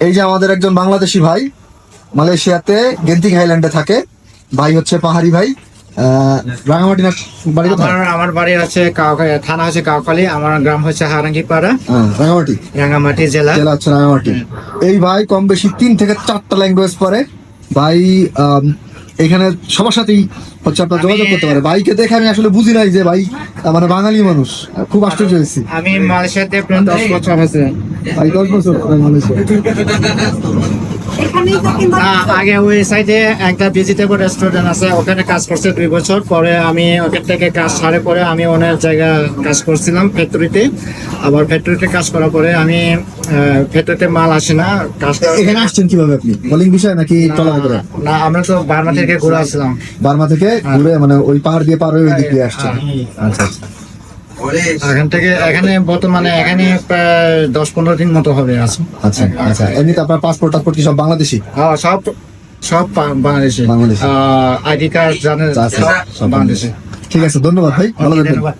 এই যে আমাদের একজন বাংলাদেশি ভাই মালয়েশিয়াতে গেন্তিং আইল্যান্ডে থাকে। ভাই হচ্ছে পাহাড়ি ভাই। রাঙামাটি না বাড়ি কোথায়? আমার বাড়ি হচ্ছে থানা হচ্ছে কাউখালী, আমার গ্রাম হচ্ছে হারাঙ্গিপাড়া, রাঙামাটি। রাঙ্গামাটি জেলা। জেলা হচ্ছে রাঙামাটি। এই ভাই কম বেশি 3 থেকে 4টা ল্যাঙ্গুয়েজ পারে ভাই। এখানে সবার সাথেই হচ্ছে আপনার যোগাযোগ করতে পারে। ভাইকে দেখে আমি আসলে বুঝি নাই যে ভাই মানে বাঙালি মানুষ, খুব আশ্চর্য হয়েছি। আমি মালয়েশিয়াতে প্রায় 10 বছর হয়েছে। ভাই 10 বছর মালয়েশিয়া। আগে ওই সাইডে একটা ভেজিটেবল রেস্টুরেন্ট আছে, ওখানে কাজ করছে 2 বছর। পরে আমি ওখান থেকে কাজ ছাড়ে পরে আমি অনেক জায়গায় কাজ করছিলাম ফ্যাক্টরিতে। আবার ফ্যাক্টরিতে কাজ করার পরে আমি ফ্যাক্টরিতে মাল আসে না, কাজটা। এখানে আসছেন কিভাবে আপনি? কলিং বিষয় নাকি চলা করে? না, আমরা তো বার্মা থেকে ঘুরে আসছিলাম। বার্মা থেকে ঘুরে মানে ওই পাহাড় দিয়ে পার হয়ে ওই দিক দিয়ে আসছেন? আচ্ছা আচ্ছা। এখান থেকে এখানে বর্তমানে এখানে প্রায় 10-15 দিন মতো হবে আছে। আচ্ছা আচ্ছা। এমনিতে আপনার পাসপোর্ট টাসপোর্ট কি সব বাংলাদেশি? হ্যাঁ, সব বাংলাদেশি। বাংলাদেশি। আইডি কার্ড জানেন, আচ্ছা, সব বাংলাদেশি। ঠিক আছে, ধন্যবাদ ভাই, ভালো থাকবেন। ধন্যবাদ।